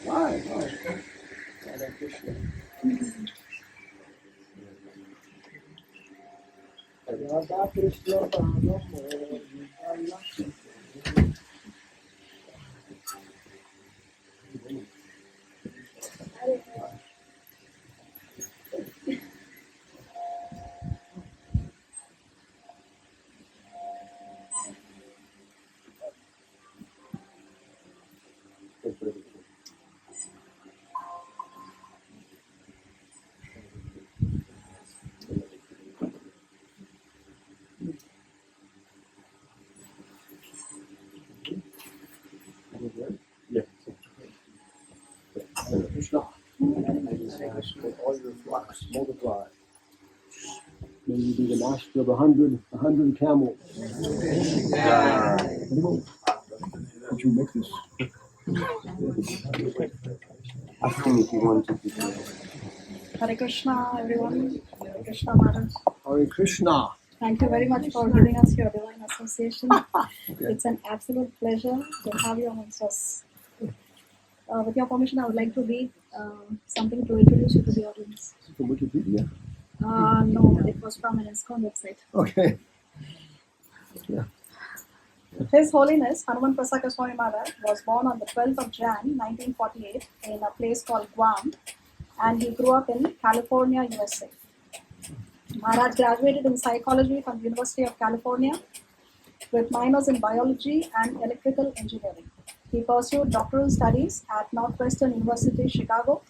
Why? Hare Krishna. Radha Krishna Radha Krishna. All your flocks multiply. May you be the master of 100 camels. Did you make this? Ask him if you want to be. Hare Krishna, everyone. Hare Krishna, Maharaj. Hare Krishna. Thank you very much for giving us your divine association. It's an absolute pleasure to have you amongst us. With your permission, I would like to read something to introduce you to the audience. From Wikipedia? No, it was from an ISKCON website. Okay. His Holiness Hanumat Presaka Swami Maharaj was born on the 12th of Jan 1948 in a place called Guam, and he grew up in California, USA. Maharaj graduated in psychology from the University of California with minors in biology and electrical engineering. He pursued doctoral studies at Northwestern University, Chicago,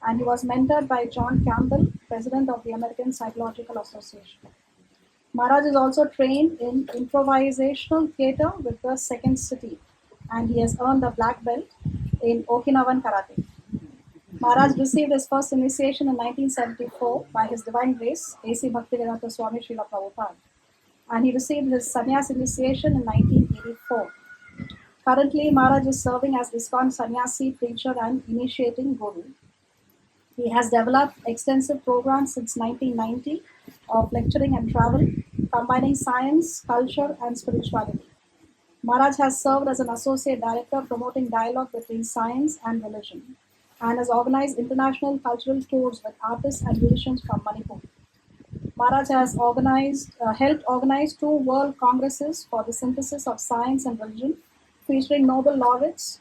and he was mentored by John Campbell, president of the American Psychological Association. Maharaj is also trained in improvisational theatre with the Second City, and he has earned a black belt in Okinawan Karate. Maharaj received his first initiation in 1974 by His Divine Grace, A.C. Bhaktivedanta Swami Srila Prabhupada, and he received his sannyas initiation in 1984. Currently, Maharaj is serving as ISKCON sannyasi, preacher and initiating guru. He has developed extensive programs since 1990 of lecturing and travel, combining science, culture and spirituality. Maharaj has served as an associate director promoting dialogue between science and religion, and has organized international cultural tours with artists and musicians from Manipur. Maharaj has helped organize 2 world congresses for the synthesis of science and religion, featuring Nobel laureates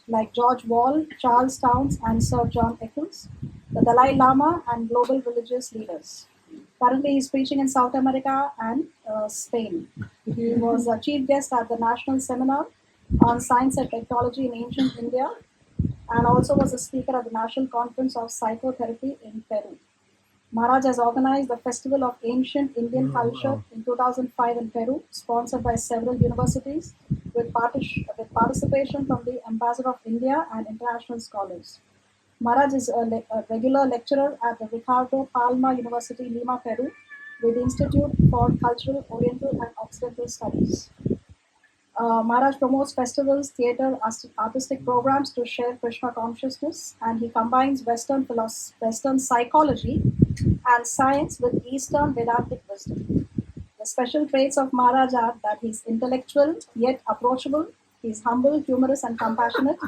like George Wall, Charles Towns, and Sir John Eccles, the Dalai Lama, and global religious leaders. Currently, he is preaching in South America and Spain. He was a chief guest at the National Seminar on Science and Technology in Ancient India, and also was a speaker at the National Conference of Psychotherapy in Peru. Maharaj has organized the Festival of Ancient Indian Culture in 2005 in Peru, sponsored by several universities, with participation from the Ambassador of India and international scholars. Maharaj is a regular lecturer at the Ricardo Palma University, Lima, Peru, with the Institute for Cultural, Oriental and Occidental Studies. Maharaj promotes festivals, theatre, artistic programs to share Krishna consciousness, and he combines Western psychology and science with Eastern Vedantic wisdom. The special traits of Maharaj are that he is intellectual yet approachable, he is humble, humorous and compassionate,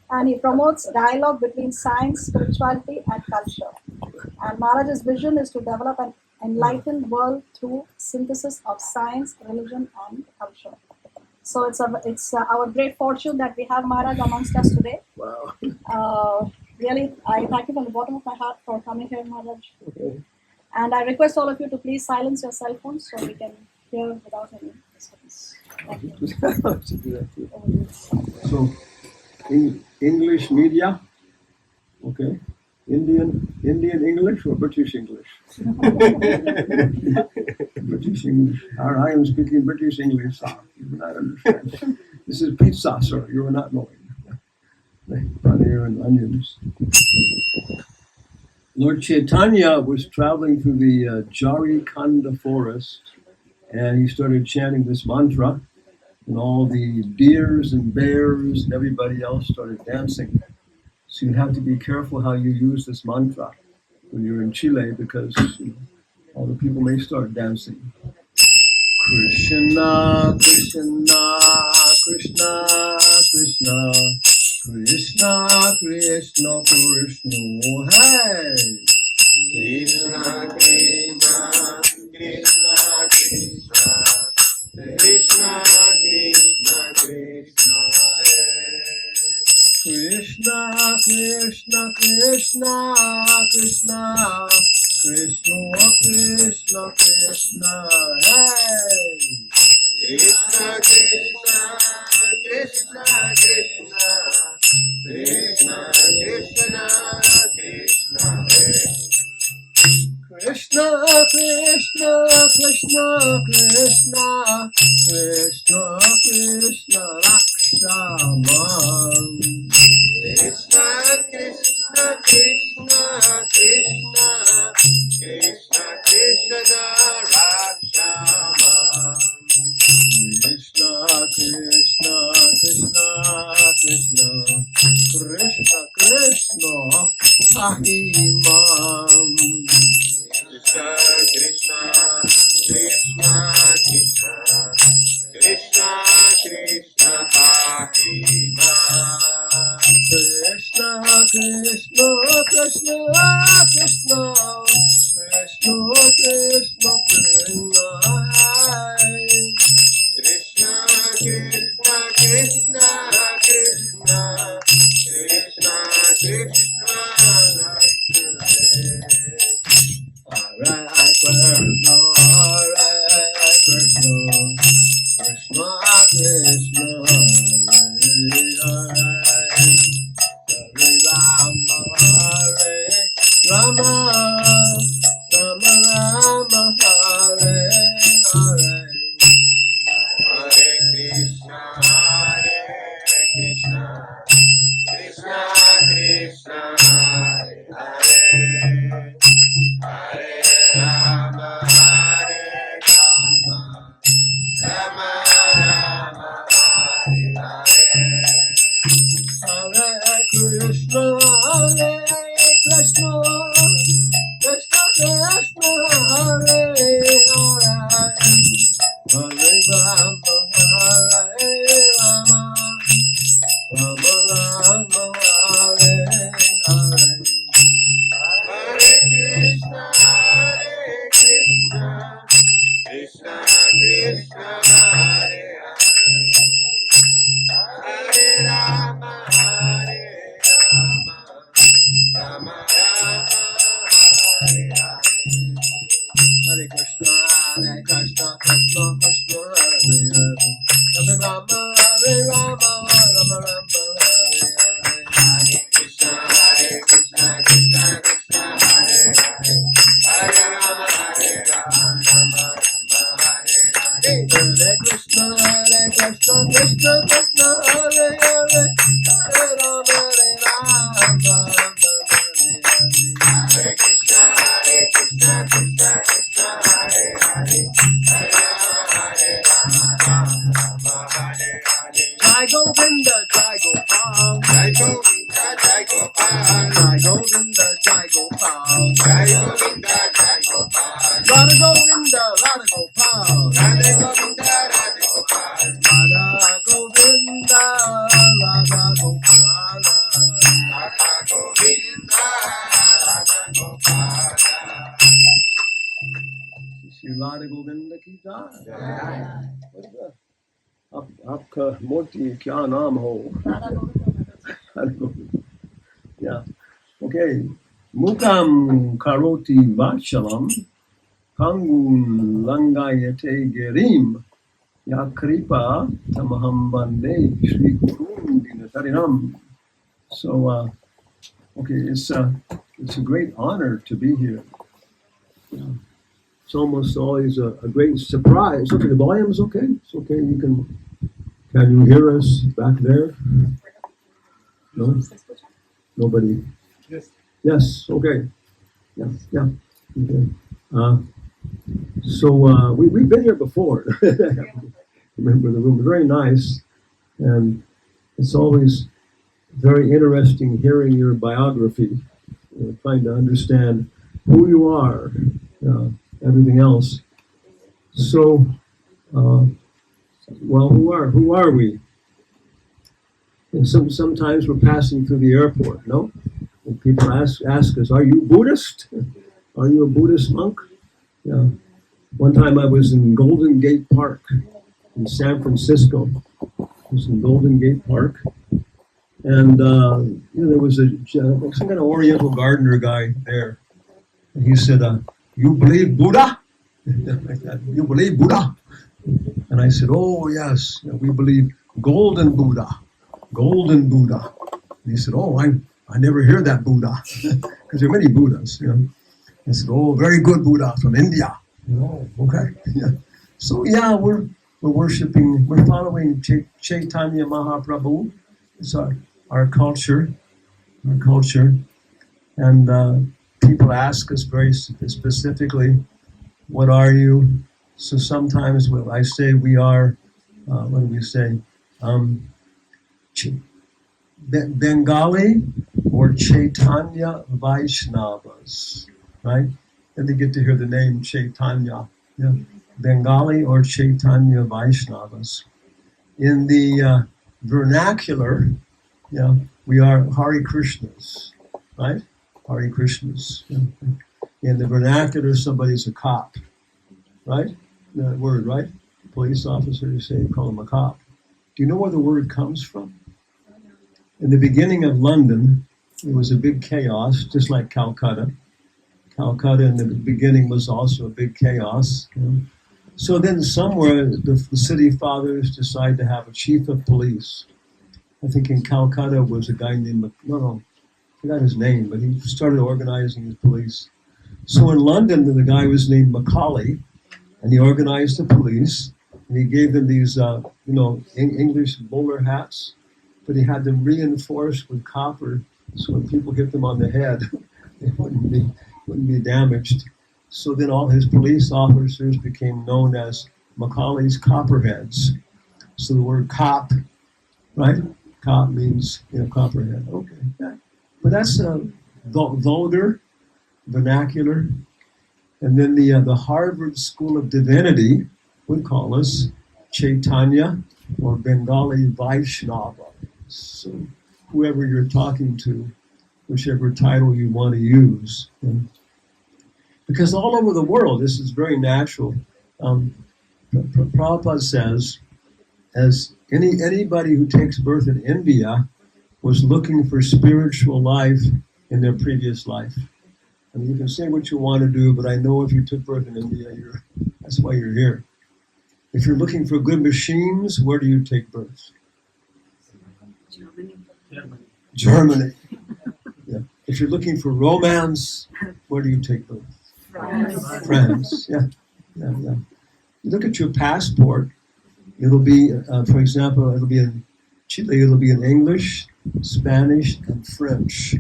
and he promotes dialogue between science, spirituality and culture. And Maharaj's vision is to develop an enlightened world through synthesis of science, religion and culture. So it's our great fortune that we have Maharaj amongst us today. Wow. Really, I thank you from the bottom of my heart for coming here, Maharaj. Okay. And I request all of you to please silence your cell phones so we can hear without any disturbance. Thank you. So, English media, okay. Indian English or British English? British English. I am speaking British English, sir. You will not understand. This is pizza, sir. You are not knowing. Paneer and onions. Lord Chaitanya was traveling through the Jharikanda forest, and he started chanting this mantra, and all the deers and bears and everybody else started dancing. So you have to be careful how you use this mantra when you're in Chile, because all the people may start dancing. Krishna, Krishna, Krishna, Krishna, Krishna Krishna Krishna Hare Krishna Krishna Krishna Krishna Krishna Krishna Krishna Hare Krishna Krishna Krishna Krishna Krishna Krishna Krishna Hare Krishna Krishna Krishna Krishna Krishna Krishna Krishna Hare Krishna Krishna Krishna Krishna Krishna Krishna Rakshaman Krishna Krishna Krishna Krishna Krishna Krishna Rakshama Krishna Krishna Krishna Krishna Krishna Krishna Ahimam Krishna Krishna Krishna Krishna Krishna Krishna Pahima Krishna Krishna Krishna Krishna Krishna Krishna Krishna Krishna Krishna Krishna Krishna Krishna Krishna Hare Krishna Hare Krishna Krishna Krishna Hare Hare Rama Hare Rama Rama Rama Hare Hare Hare Krishna Krishna Krishna Hare Hare Hare Rama Hare Rama Rama Rama Hare Hare Hare Krishna Hare Krishna Krishna Krishna Hare Hare Hare Rama Hare Rama Rama Rama Hare Hare Hare Krishna Krishna Krishna Hare Hare Hare Rama Hare Rama Rama Rama Hare Hare Hare Krishna Krishna Krishna Hare Hare Hare Rama Hare Rama Rama Rama Hare Hare Hare Krishna Krishna Krishna Hare Hare Hare Rama Hare Rama Rama Rama Hare Hare Hare Krishna Krishna Krishna Hare Hare Hare Rama Hare Rama Rama Hare Hare Hare Krishna Krishna Krishna Hare Hare Hare Rama Hare Rama Rama Hare Hare Jai Govinda Jai Gopal Jai Govinda Jai Gopal Jai Govinda Jai Gopal Jai Govinda Jai Gopal Radha Govinda Radha Gopal Radhe Govinda Radhe Gopal Radha Govinda Radha Gopal Radha Govinda Radha Gopal Shri Radha Govinda ki jai. Jai. आपका मूर्ति क्या नाम हो? Yeah. Okay. Mukam karoti vachalam kangun langayate gerim yakripa tamaham bande shri gurundinasarinam. So, okay, it's a great honor to be here. It's almost always a great surprise. Okay, the volume's okay. It's okay. Can you hear us back there? No? Nobody? Yes. Yes, okay. Yeah. Okay. So we've been here before. Remember the room, very nice. And it's always very interesting hearing your biography, trying to understand who you are, everything else. So, well, who are we? And sometimes we're passing through the airport, no? And people ask us, are you Buddhist? Are you a Buddhist monk? Yeah. One time I was in Golden Gate Park in San Francisco. I was in Golden Gate Park. And there was some kind of Oriental gardener guy there. And he said, you believe Buddha? You believe Buddha? And I said, oh, yes, we believe Golden Buddha. Golden Buddha. And he said, oh, I never hear that Buddha. Because there are many Buddhas. I said, oh, very good Buddha from India. Oh, okay. Yeah. So, yeah, we're worshiping, we're following Chaitanya Mahaprabhu. It's our culture. And people ask us very specifically, what are you? So sometimes I say we are, what do we say? Bengali or Chaitanya Vaishnavas, right? And they get to hear the name Chaitanya. Yeah. Bengali or Chaitanya Vaishnavas. In the vernacular, we are Hare Krishnas, right? Hare Krishnas. Yeah. In the vernacular, somebody's a cop, right? That word, right? Police officers call him a cop. Do you know where the word comes from? In the beginning of London, it was a big chaos, just like Calcutta. Calcutta in the beginning was also a big chaos. So then somewhere the city fathers decided to have a chief of police. I think in Calcutta was a guy named, I forgot his name, but he started organizing his police. So in London, the guy was named Macaulay, and he organized the police, and he gave them these, English bowler hats, but he had them reinforced with copper, so when people hit them on the head, they wouldn't be damaged. So then all his police officers became known as Macaulay's Copperheads. So the word cop, right? Cop means copperhead. Okay, yeah. But that's vulgar, vernacular. And then the Harvard School of Divinity would call us Chaitanya or Bengali Vaishnava. So whoever you're talking to, whichever title you want to use. Because all over the world, this is very natural. Prabhupada says, as anybody who takes birth in India was looking for spiritual life in their previous life. I mean, you can say what you want to do, but I know if you took birth in India, that's why you're here. If you're looking for good machines, where do you take birth? Germany. Yeah. If you're looking for romance, where do you take birth? France. Yeah. You look at your passport. It'll be, for example, it'll be in Chile. It'll be in English, Spanish, and French.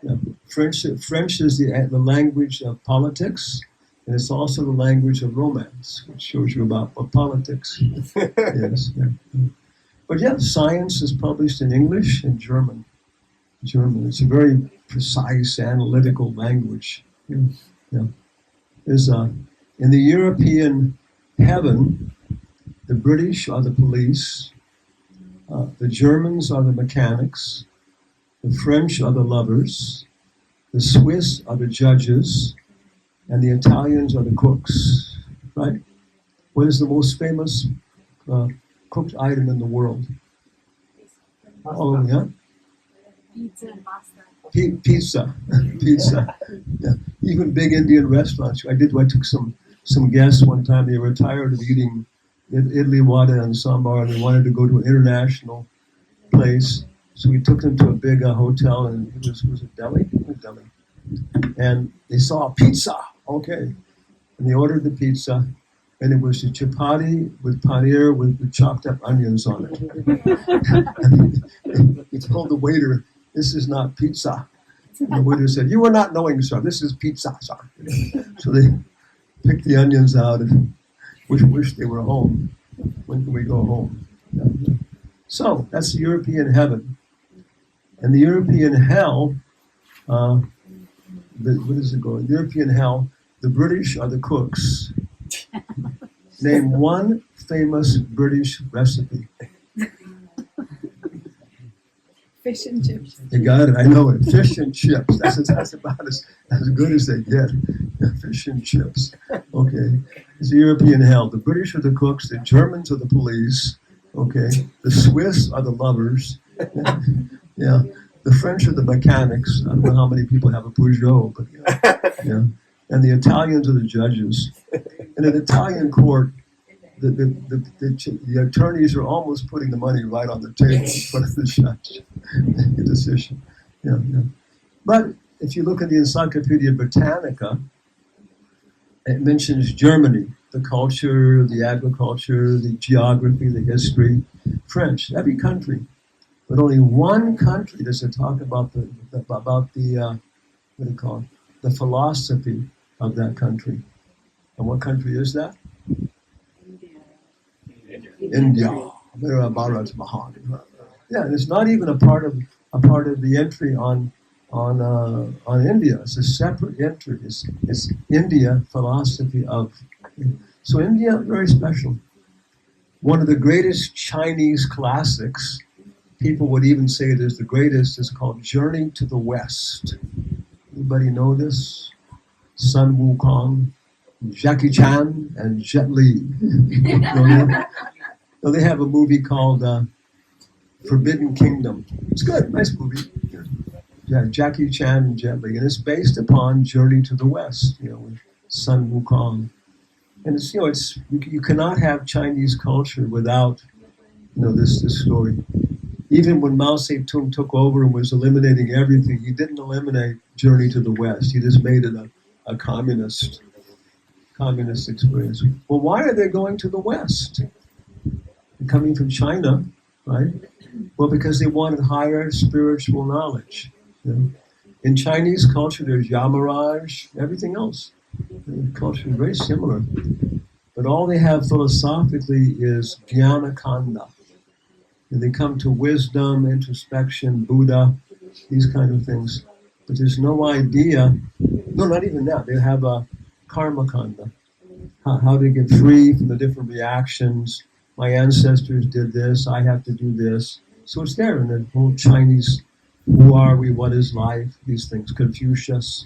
Yeah. French is the language of politics, and it's also the language of romance, which shows you about what politics is. Yeah. But yeah, science is published in English and German. It's a very precise, analytical language. Yeah. There's in the European heaven, the British are the police, the Germans are the mechanics, the French are the lovers, the Swiss are the judges, and the Italians are the cooks, right? What is the most famous cooked item in the world? Oh, yeah? Pizza and pasta. Pizza. Yeah. Even big Indian restaurants. I took some guests one time. They were tired of eating idli, vada, and sambar, and they wanted to go to an international place. So we took them to a big hotel, and it was a deli. And they saw pizza. Okay. And they ordered the pizza, and it was a chapati with paneer with chopped up onions on it. And he told the waiter, "This is not pizza." And the waiter said, "You are not knowing, sir. This is pizza, sir." So they picked the onions out and wish they were home. When can we go home? Yeah. So that's the European heaven. And the European hell, where does it go? The European hell, the British are the cooks. Name one famous British recipe. Fish and chips. You got it. I know it. Fish and chips. That's about as good as they get. Fish and chips. Okay. It's a European hell. The British are the cooks. The Germans are the police. Okay. The Swiss are the lovers. Yeah. The French are the mechanics. I don't know how many people have a Peugeot, but yeah. And the Italians are the judges. In an Italian court, the attorneys are almost putting the money right on the table in front of the judge. Make a decision. Yeah. But if you look at the Encyclopedia Britannica, it mentions Germany, the culture, the agriculture, the geography, the history, French, every country. But only one country does it talk about the what do you call it? The philosophy of that country. And what country is that? India. Maharaja. Yeah, and it's not even a part of the entry on India. It's a separate entry. It's India philosophy of. So India, very special. One of the greatest Chinese classics, people would even say it is the greatest, is called Journey to the West. Anybody know this? Sun Wukong, Jackie Chan, and Jet Li. No, they have a movie called Forbidden Kingdom. It's good, nice movie. Yeah, Jackie Chan and Jet Li, and it's based upon Journey to the West, with Sun Wukong. And it's you cannot have Chinese culture without this story. Even when Mao Zedong took over and was eliminating everything, he didn't eliminate Journey to the West. He just made it a communist experience. Well, why are they going to the West? They're coming from China, right? Well, because they wanted higher spiritual knowledge. In Chinese culture, there's Yamaraj, everything else. The culture is very similar. But all they have philosophically is Jnanakanda. And they come to wisdom, introspection, Buddha, these kind of things. But there's no idea, not even that. They have a karma kanda, how to get free from the different reactions. My ancestors did this, I have to do this. So it's there in the whole Chinese, who are we, what is life, these things. Confucius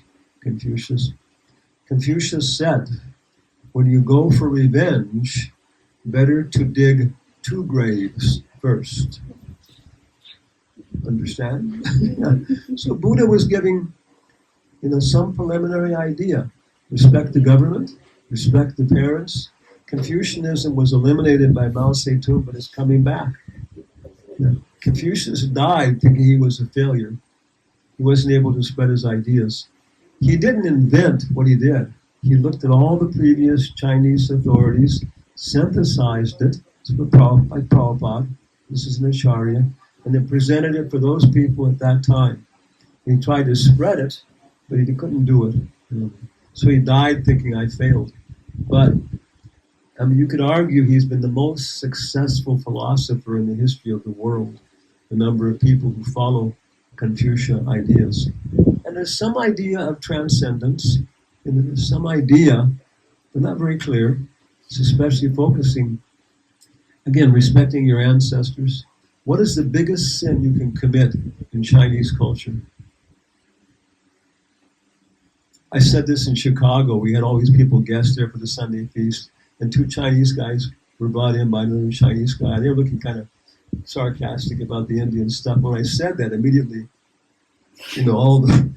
said, when you go for revenge, better to dig 2 graves first. Understand? So Buddha was giving, some preliminary idea. Respect the government, respect the parents. Confucianism was eliminated by Mao Zedong, but it's coming back. Confucius died thinking he was a failure. He wasn't able to spread his ideas. He didn't invent what he did. He looked at all the previous Chinese authorities, synthesized it, like Prabhupada, this is an Acharya, and then presented it for those people at that time. He tried to spread it, but he couldn't do it. So he died thinking, I failed. But you could argue he's been the most successful philosopher in the history of the world. The number of people who follow Confucian ideas. And there's some idea of transcendence, and there's some idea, but not very clear. It's especially focusing, again, respecting your ancestors. What is the biggest sin you can commit in Chinese culture? I said this in Chicago. We had all these people guests there for the Sunday feast, and 2 Chinese guys were brought in by another Chinese guy. They were looking kind of sarcastic about the Indian stuff. When I said that, immediately, all the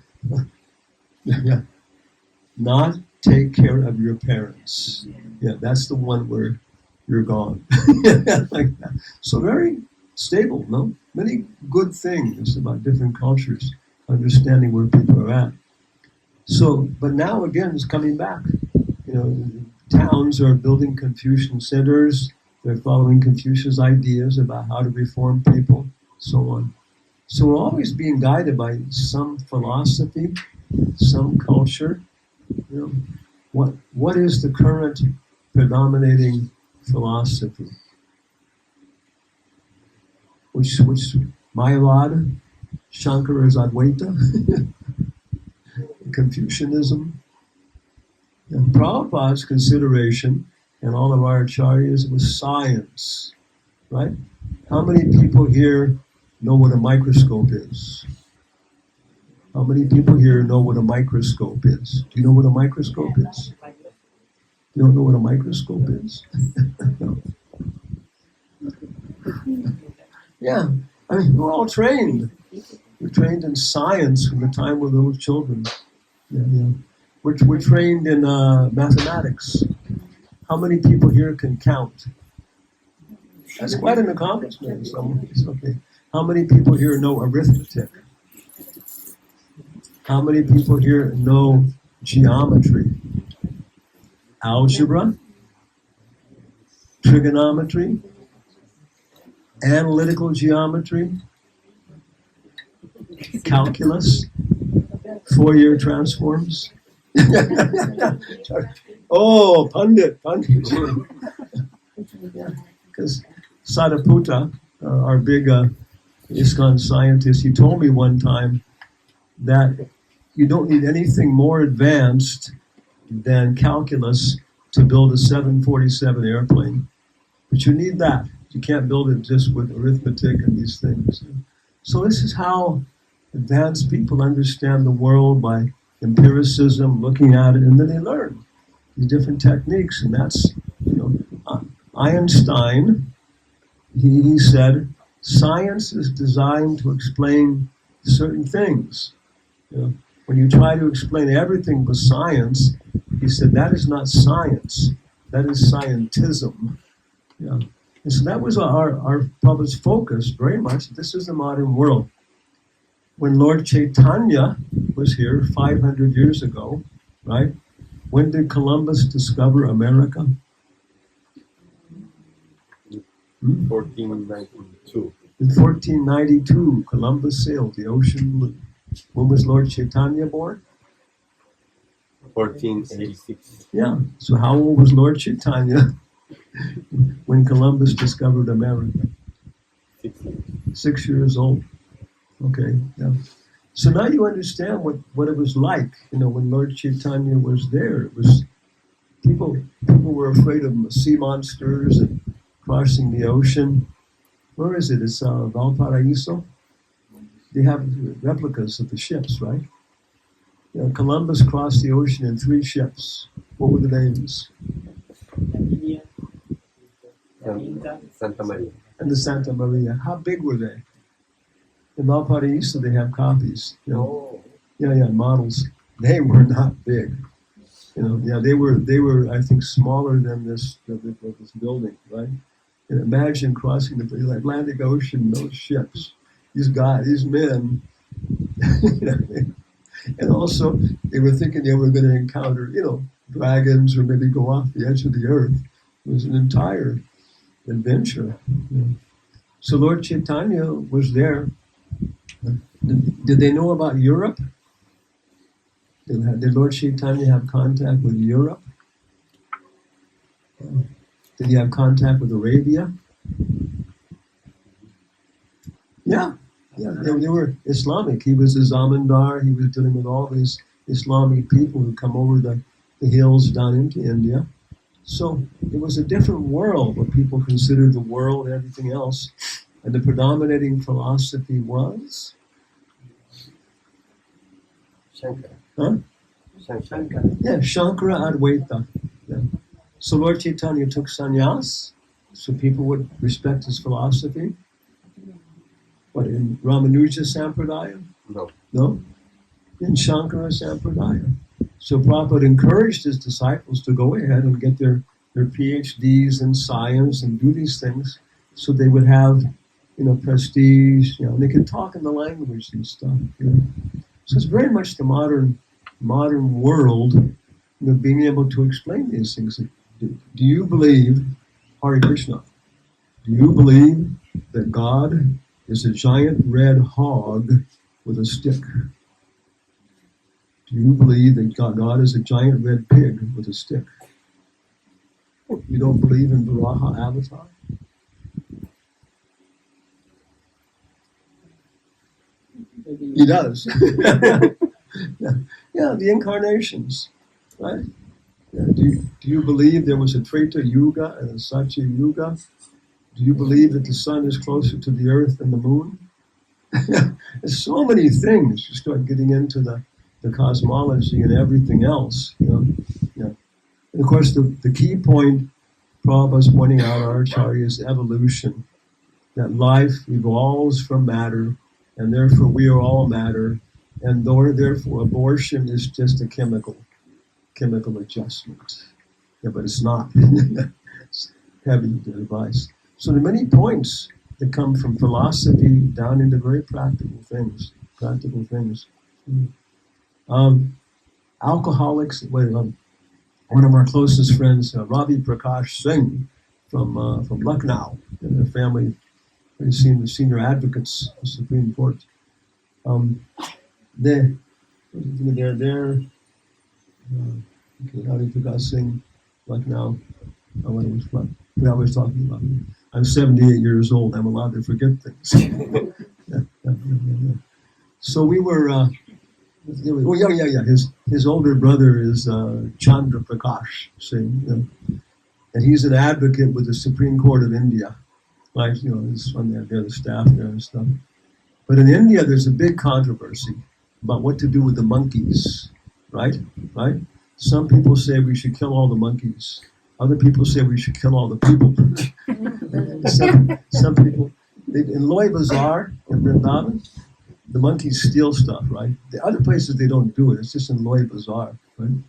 not take care of your parents. Yeah, that's the one where you're gone. Like that. So very stable, no? Many good things about different cultures, understanding where people are at. So, but now again, it's coming back. Towns are building Confucian centers. They're following Confucius' ideas about how to reform people, so on. So we're always being guided by some philosophy, some culture. What is the current predominating philosophy? Which Mayavada, Shankara's Advaita, Confucianism. And Prabhupada's consideration, and all of our acharyas, was science, right? How many people here know what a microscope is? How many people here know what a microscope is? Do you know what a microscope is? You don't know what a microscope is? No. Yeah, I mean, we're all trained. We're trained in science from the time we're little children. Yeah. We're trained in mathematics. How many people here can count? That's quite an accomplishment. Okay. How many people here know arithmetic? How many people here know geometry? Algebra? Trigonometry? Analytical geometry? Calculus? Fourier transforms? Oh, Pandit. Because Sadaputta, our big ISKCON scientist, he told me one time that you don't need anything more advanced than calculus to build a 747 airplane. But you need that. You can't build it just with arithmetic and these things. So this is how advanced people understand the world, by empiricism, looking at it, and then they learn the different techniques. And that's, Einstein, he said, science is designed to explain certain things. When you try to explain everything with science, he said, that is not science, that is scientism. Yeah. And so that was our Prabhupada's focus very much. This is the modern world. When Lord Chaitanya was here 500 years ago, right? When did Columbus discover America? 1492. In 1492, Columbus sailed the ocean blue. When was Lord Chaitanya born? 1486. Yeah. So how old was Lord Chaitanya when Columbus discovered America? 6 years old. Okay. Yeah. So now you understand what it was like. When Lord Chaitanya was there, it was people were afraid of sea monsters and crossing the ocean. Where is it? It's Valparaiso. They have replicas of the ships, right? Columbus crossed the ocean in 3 ships. What were the names? Santa Maria. And the Santa Maria. How big were they? In Valparaiso, they have copies. Models. They were not big. They were. I think smaller than this building, right? And imagine crossing the Atlantic Ocean, those ships, these men, and also they were thinking they were going to encounter, dragons or maybe go off the edge of the earth. It was an entire adventure. So Lord Chaitanya was there. Did they know about Europe? Did Lord Chaitanya have contact with Europe? Did he have contact with Arabia? Yeah, they were Islamic. He was a zamindar. He was dealing with all these Islamic people who come over the hills down into India. So it was a different world, what people considered the world and everything else. And the predominating philosophy was? Shankara. Huh? Shankara. Yeah, Shankara Advaita. Yeah. So Lord Chaitanya took sannyas, so people would respect his philosophy. What, in Ramanuja Sampradaya? No? In Shankara Sampradaya. So Prabhupada encouraged his disciples to go ahead and get their PhDs in science and do these things so they would have, prestige, and they could talk in the language and stuff. So it's very much the modern world, being able to explain these things. Do you believe, Hare Krishna, do you believe that God is a giant red hog with a stick? Do you believe that God is a giant red pig with a stick? You don't believe in Varaha Avatar? He does. Yeah, the incarnations, right? Yeah. Do you believe there was a Treta Yuga and a Satya Yuga? Do you believe that the sun is closer to the earth than the moon? There's so many things. You start getting into the cosmology and everything else. Yeah. And of course, the key point Prabhupada's pointing out, our Acharya, is evolution. That life evolves from matter, and therefore we are all matter, and therefore abortion is just a chemical adjustment. Yeah, but it's not. It's heavy device. So there are many points that come from philosophy down into very practical things. Alcoholics. One of our closest friends, Ravi Prakash Singh from Lucknow, and their family, senior advocates of the Supreme Court. They're Ravi Prakash Singh, Lucknow. I was talking about. I'm 78 years old. I'm allowed to forget things. Yeah. So we were. His older brother is Chandra Prakash Singh, and he's an advocate with the Supreme Court of India. Like, he's on the staff there and stuff. But in India, there's a big controversy about what to do with the monkeys, right? Some people say we should kill all the monkeys. Other people say we should kill all the people. some people, in Loy Bazaar in Vrindavan, the monkeys steal stuff, right? The other places they don't do it. It's just in Loy Bazaar, right?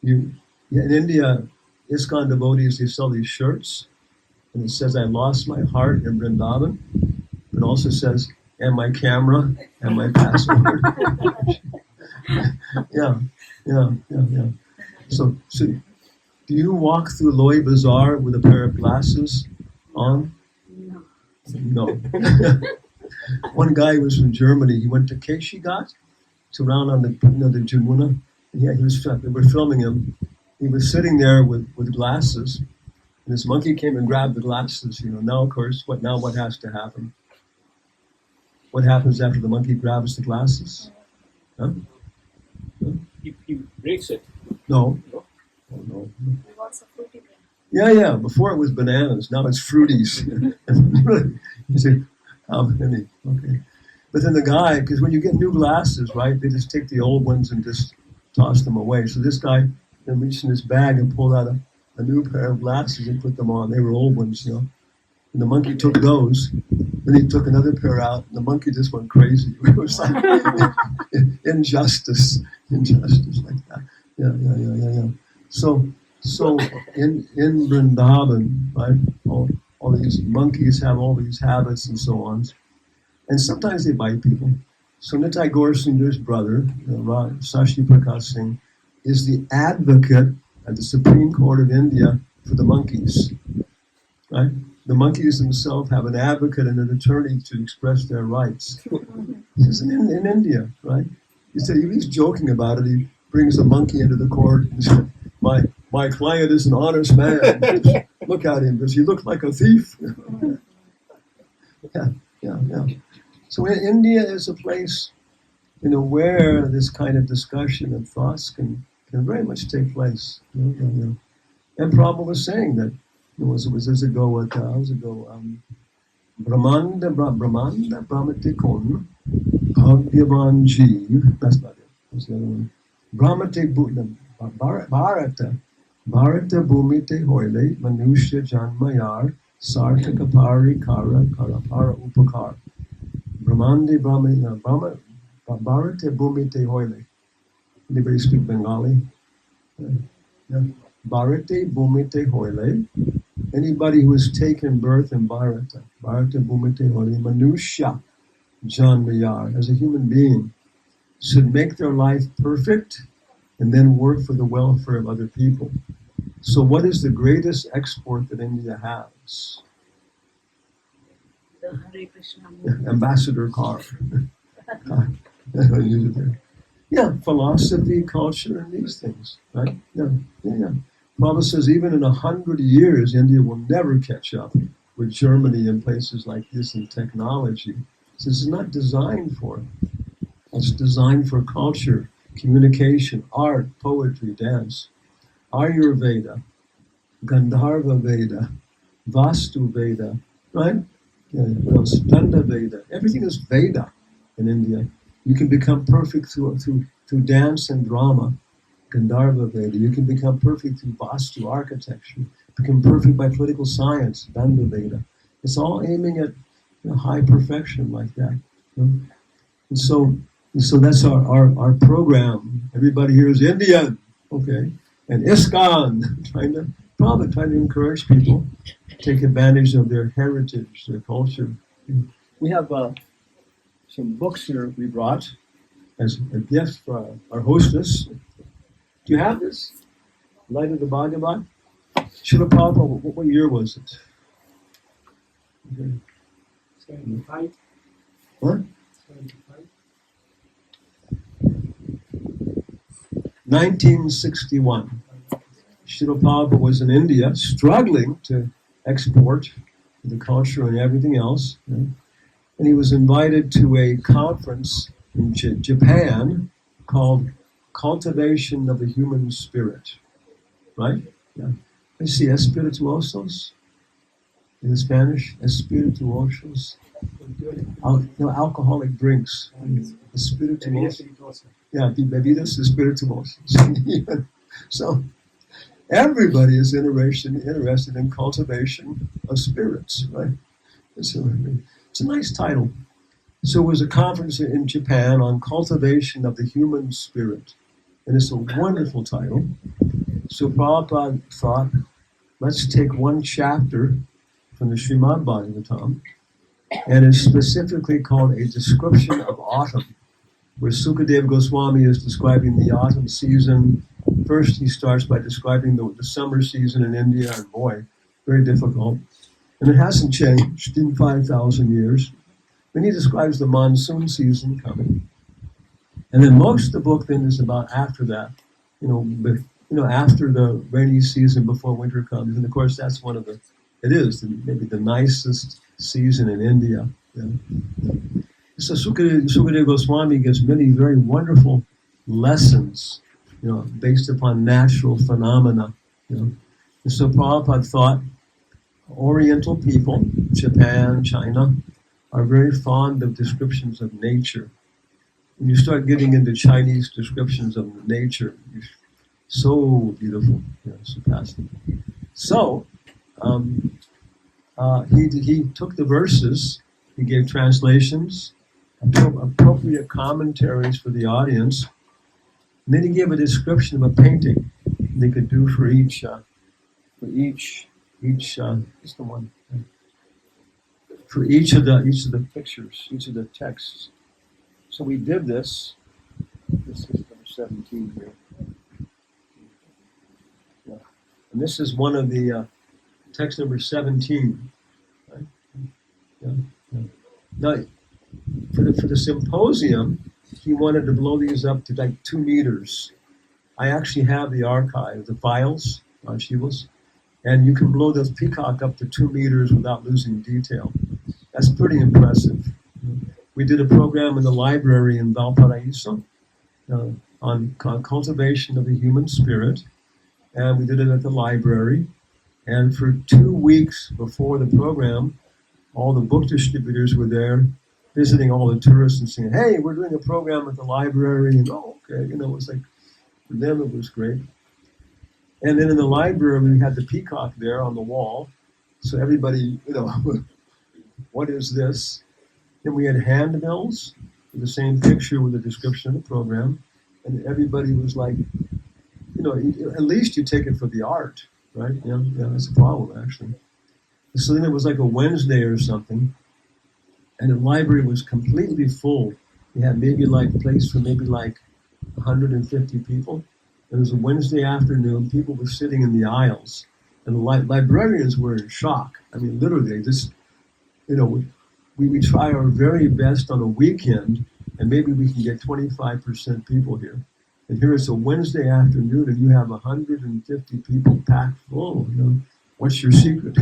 In India, ISKCON devotees, they sell these shirts, and it says, "I lost my heart in Vrindavan." It also says, "And my camera and my password." Yeah. So do you walk through Loy Bazaar with a pair of glasses on? No. One guy was from Germany. He went to Keshigat, to around on the Jamuna. And they were filming him. He was sitting there with glasses, and this monkey came and grabbed the glasses. Now of course, what has to happen? What happens after the monkey grabs the glasses? Huh? He breaks it. No. Oh, no. He wants a fruity drink. Yeah. Before it was bananas. Now it's fruities. You say, how many? Okay. But then the guy, because when you get new glasses, right, they just take the old ones and just toss them away. So this guy reached in his bag and pulled out a new pair of glasses and put them on. They were old ones, And the monkey took those. Then he took another pair out, and the monkey just went crazy. It was like injustice like that. Yeah. So in Vrindavan, right, all these monkeys have all these habits and so on, and sometimes they bite people. So Nitai Gaur Sundar's brother, Sashi Prakash Singh, is the advocate at the Supreme Court of India for the monkeys, right? The monkeys themselves have an advocate and an attorney to express their rights. This is in India, right? He said he's joking about it. He brings a monkey into the court and said, my client is an honest man. Just look at him. Does he look like a thief? Yeah. So India is a place, where this kind of discussion and thoughts can very much take place. And Prabhupada was saying that was ago Brahmanda Brahmatikon Bhagyavan Jeev. That's not it. That's the other one. Brahmate Bharata Bhumite Hoile Manushya Janmayar Sarthaka Pari Kara Karapara Upakar. Brahmande Bharata Bhumite Hoile. Anybody speak Bengali? Yeah. Bharate Bhumite Hoile. Anybody who has taken birth in Bharata Bhumite Hoile, Manusya Janmayar, as a human being, should make their life perfect and then work for the welfare of other people. So what is the greatest export that India has? The Hare Krishna Ambassador car. Yeah, philosophy, culture, and these things, right? Yeah. Prabhupada says even in 100 years, India will never catch up with Germany and places like this in technology. So this is not designed for it. It's designed for culture, communication, art, poetry, dance, Ayurveda, Gandharva Veda, Vastu Veda, right? Standa Veda. Everything is Veda in India. You can become perfect through dance and drama, Gandharva Veda. You can become perfect through Vastu architecture. Become perfect by political science, Danda Veda. It's all aiming at high perfection like that. And so that's our program. Everybody here is Indian, okay? And ISKCON, trying to encourage people to take advantage of their heritage, their culture. We have some books here we brought as a gift for our hostess. Do you have this? Light of the Bhagavad? Srila Prabhupada, what year was it? Okay. 75. What? 75. 1961. Srila Prabhupada was in India, struggling to export the culture and everything else. And he was invited to a conference in Japan called Cultivation of the Human Spirit. Right? Yeah. You see, espirituosos in Spanish, espirituosos. Alcoholic drinks. Espirituosos. Yeah, bebidas espirituosas. So everybody is interested in cultivation of spirits, right? So it's a nice title. So it was a conference in Japan on cultivation of the human spirit. And it's a wonderful title. So Prabhupada thought, let's take one chapter from the Srimad Bhagavatam, and it's specifically called A Description of Autumn, where Sukadeva Goswami is describing the autumn season. First, he starts by describing the summer season in India, and boy, very difficult. And it hasn't changed in 5,000 years. Then he describes the monsoon season coming. And then most of the book then is about after that, after the rainy season before winter comes. And of course, that's maybe the nicest season in India. So Sukadeva Goswami gives many very wonderful lessons, based upon natural phenomena. And so Prabhupada thought Oriental people, Japan, China, are very fond of descriptions of nature. When you start getting into Chinese descriptions of nature, so beautiful, surpassing. So he took the verses, he gave translations, appropriate commentaries for the audience, and then he gave a description of a painting they could do for each just the one, for each of the pictures, each of the texts. So we did this. This is number 17 here. Yeah. And this is one of the text number 17. Right? Yeah. Now, for the symposium, he wanted to blow these up to like 2 meters. I actually have the archive, the files, archivos, and you can blow this peacock up to 2 meters without losing detail. That's pretty impressive. We did a program in the library in Valparaiso on cultivation of the human spirit, and we did it at the library. And for 2 weeks before the program, all the book distributors were there, visiting all the tourists and saying, "Hey, we're doing a program at the library," and okay, it was like, for them it was great. And then in the library, we had the peacock there on the wall, so everybody, what is this? Then we had handbills with the same picture with a description of the program, and everybody was like, at least you take it for the art, right? Yeah, that's a problem actually. So then it was like a Wednesday or something, and the library was completely full. We had place for maybe 150 people. It was a Wednesday afternoon. People were sitting in the aisles, and the librarians were in shock. I mean, literally, just we try our very best on a weekend, and maybe we can get 25% people here. And here it's a Wednesday afternoon, and you have 150 people packed full. What's your secret?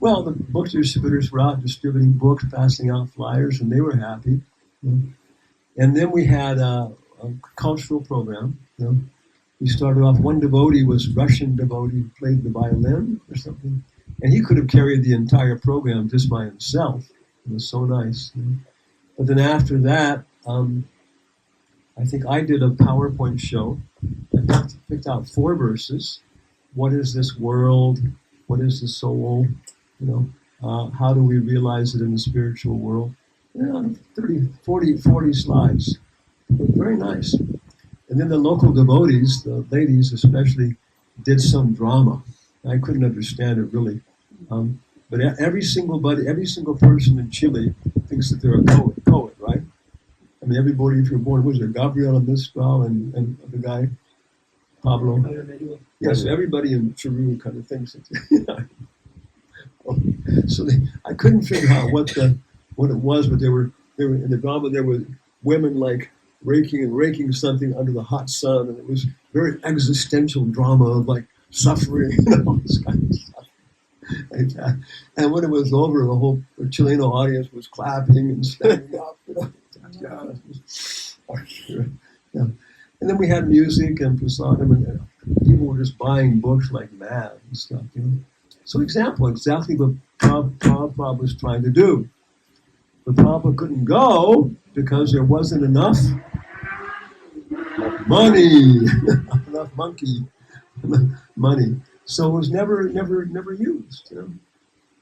Well, the book distributors were out distributing books, passing out flyers, and they were happy. And then we had a cultural program. We started off, one devotee was Russian devotee who played the violin or something. And he could have carried the entire program just by himself. It was so nice. But then after that, I think I did a PowerPoint show. I picked out 4 verses. What is this world? What is the soul? How do we realize it in the spiritual world? 40 slides. But very nice. And then the local devotees, the ladies especially, did some drama. I couldn't understand it really. But every single person in Chile thinks that they're a poet, right? I mean, everybody, if you're born, was it Gabriel and Mistral and the guy, Pablo? Yes, everybody in Peru kind of thinks it. So I couldn't figure out what it was, but they were in the drama. There were women like raking something under the hot sun, and it was very existential drama of like suffering, this kind of stuff. And when it was over, the whole Chileno audience was clapping and standing up. Yeah. And then we had music and prasadam, and people were just buying books like mad and stuff. So exactly what Prabhupada was trying to do. But Prabhupada couldn't go because there wasn't enough money, enough money. So it was never used.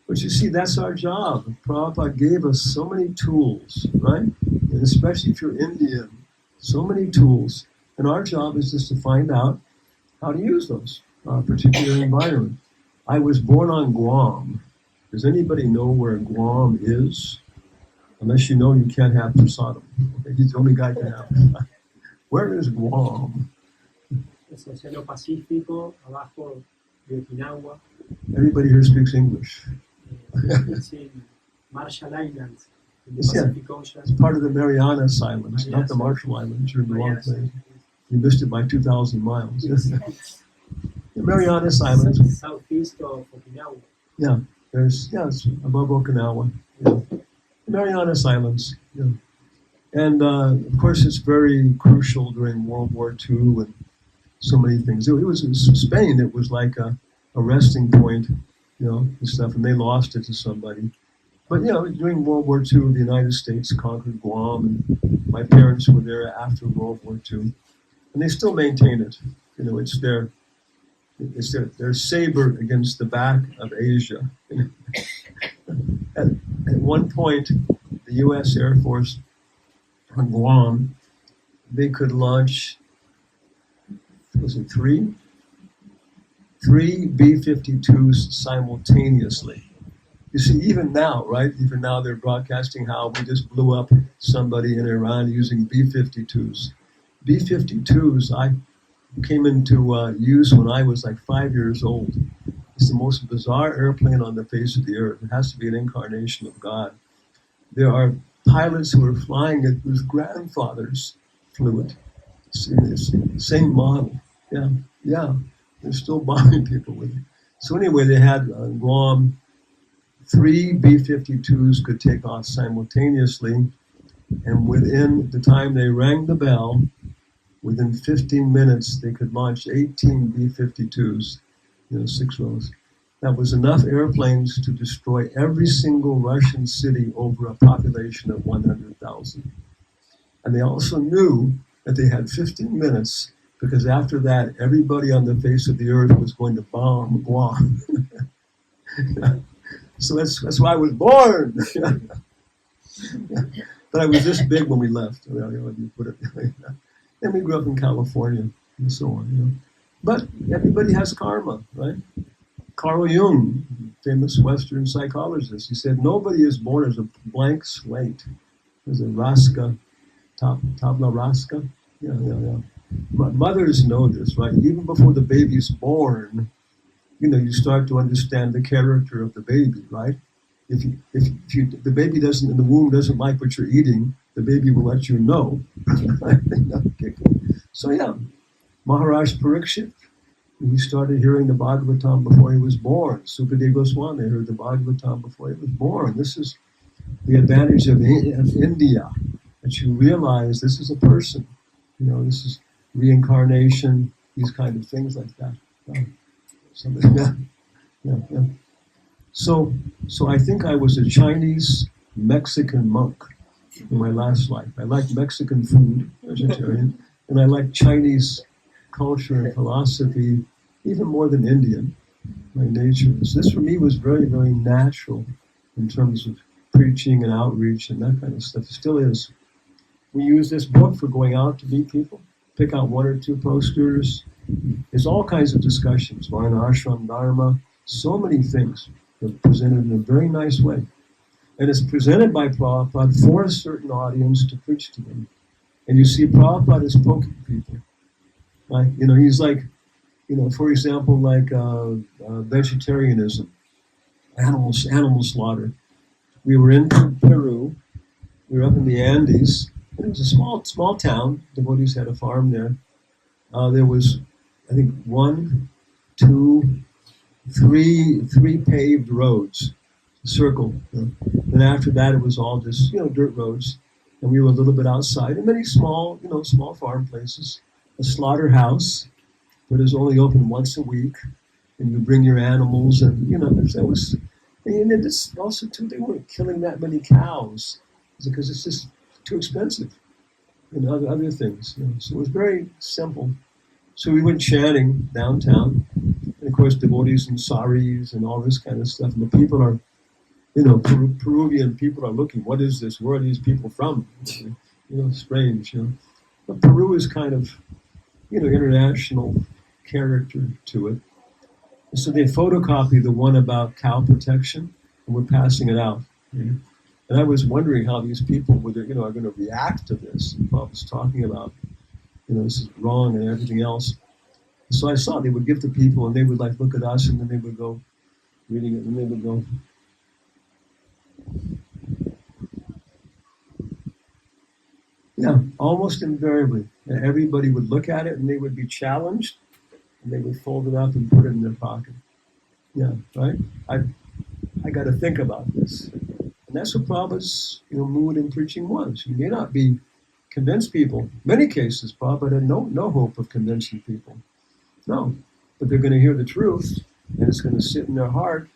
But you see, that's our job. Prabhupada gave us so many tools, right? And especially if you're Indian, so many tools. And our job is just to find out how to use those particular environment. I was born on Guam. Does anybody know where Guam is? Unless you know, you can't have prasadam. Okay? He's the only guy who can have it. Where is Guam? Es Océano Pacífico, abajo de Okinawa. Everybody here speaks English. It's in Marshall Islands, in the Pacific Ocean. It's part of the Marianas Islands, not the Marshall Islands. You're in the wrong place. You missed it by 2,000 miles. The Marianas Islands. Southeast of Okinawa. Yeah, it's above Okinawa. Yeah. The Marianas Islands. Yeah. And of course, it's very crucial during World War II and so many things. It was in Spain. It was like a resting point, and stuff, and they lost it to somebody. But during World War II, the United States conquered Guam, and my parents were there after World War II, and they still maintain it. It's their saber against the back of Asia. At one point, the U.S. Air Force on Guam, they could launch, was it three B-52s simultaneously. You see, even now, right? Even now they're broadcasting how we just blew up somebody in Iran using B-52s. B-52s, I came into use when I was like 5 years old. It's the most bizarre airplane on the face of the earth. It has to be an incarnation of God. There are pilots who are flying it whose grandfathers flew it. Same model. Yeah. They're still bombing people with it. So anyway, they had Guam, 3 B-52s could take off simultaneously, and within the time they rang the bell, within 15 minutes, they could launch 18 B-52s, 6 rows. That was enough airplanes to destroy every single Russian city over a population of 100,000. And they also knew that they had 15 minutes, because after that, everybody on the face of the earth was going to bomb Guam. So that's why I was born. But I was this big when we left. You put it. And we grew up in California and so on. But everybody has karma, right? Carl Jung, famous Western psychologist, he said nobody is born as a blank slate. There's a raska, tabla raska. Yeah. Mothers know this, right? Even before the baby's born, you start to understand the character of the baby, right? If the baby in the womb doesn't like what you're eating, the baby will let you know. So Maharaja Parikshit, he started hearing the Bhagavatam before he was born. Sukadeva Goswami heard the Bhagavatam before he was born. This is the advantage of India, that you realize this is a person. This is reincarnation, these kind of things like that. So I think I was a Chinese Mexican monk in my last life. I like Mexican food, vegetarian, and I like Chinese culture and philosophy even more than Indian, my nature. So this for me was very, very natural in terms of preaching and outreach and that kind of stuff. It still is. We use this book for going out to meet people, pick out one or two posters. There's all kinds of discussions, Varnashram, Dharma, so many things that are presented in a very nice way. And it's presented by Prabhupada for a certain audience to preach to them. And you see Prabhupada is poking people. Like, he's like, for example, like vegetarianism, animal slaughter. We were in Peru, we were up in the Andes, and it was a small town. Devotees had a farm there. There was, I think, 1, 2, 3 paved roads, circle. And after that, it was all just, dirt roads. And we were a little bit outside, and many small farm places. A slaughterhouse, but it was only open once a week, and you bring your animals, and that was. And it's also too, they weren't killing that many cows because it's just too expensive, and other things. So it was very simple. So we went chanting downtown, and of course devotees in saris and all this kind of stuff. And the people are, Peruvian people are looking. What is this? Where are these people from? Strange. But Peru is kind of, international character to it. And so they photocopied the one about cow protection, and we're passing it out. And I was wondering how these people are going to react to this. And Bob was talking about, this is wrong and everything else. So I saw they would give to people, and they would like look at us, and then they would go reading it, and they would go. Yeah, almost invariably. Everybody would look at it, and they would be challenged, and they would fold it up and put it in their pocket. Yeah, right? I got to think about this. And that's what Prabhupada's mood in preaching was. He may not be convinced people. In many cases, Prabhupada had no hope of convincing people. No. But they're going to hear the truth, and it's going to sit in their heart,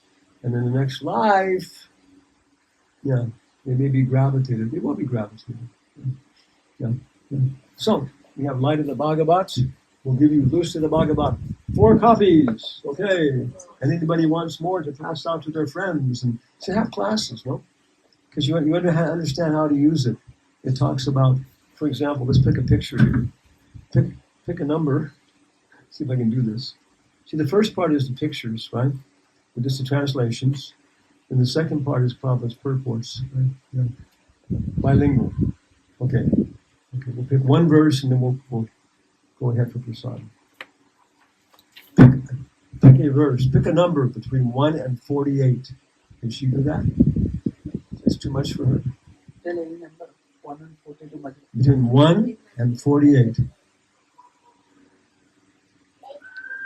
and in the next life, they may be gravitated. They will be gravitated. Yeah. So, we have Light of the Bhagavat. We'll give you Loose of the Bhagavat. 4 copies. Okay. And anybody wants more to pass out to their friends. And to have classes, no? Because you understand how to use it. It talks about, for example, let's pick a picture here. Pick a number. See if I can do this. See, the first part is the pictures, right? With just the translations. And the second part is Prabhupada's purports. Right? Yeah. Bilingual. Okay, we'll pick one verse and then we'll go ahead for prasad. Pick a verse. Pick a number between 1 and 48. Can she do that? It's too much for her. Tell any number. 1 and 42 much. Between 1 and 48.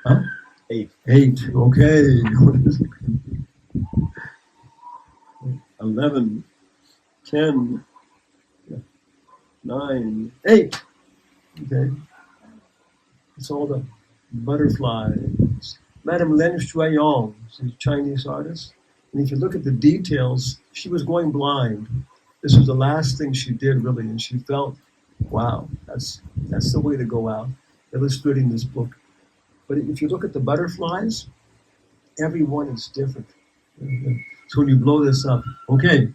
Huh? 8. 8. Okay. 11. 10. 9. 8. Okay. It's all the butterflies. Madame Len Shuiyong, she's a Chinese artist. And if you look at the details, she was going blind. This was the last thing she did, really, and she felt, wow, that's the way to go out, illustrating this book. But if you look at the butterflies, every one is different. So when you blow this up, okay.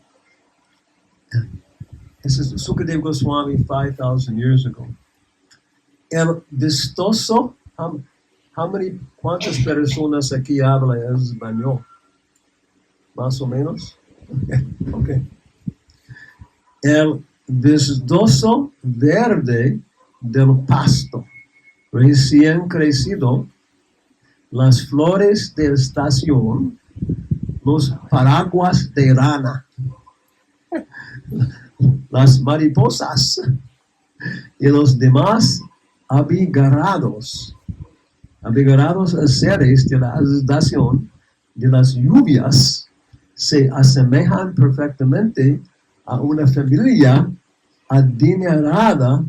This is Sukadeva Goswami 5,000 years ago. El vistoso, ¿cuántas personas aquí hablan español? Más o menos? Okay. El vistoso verde del pasto, recién crecido, las flores de estación, los paraguas de rana, las mariposas y los demás abigarrados seres de la estación de las lluvias se asemejan perfectamente a una familia adinerada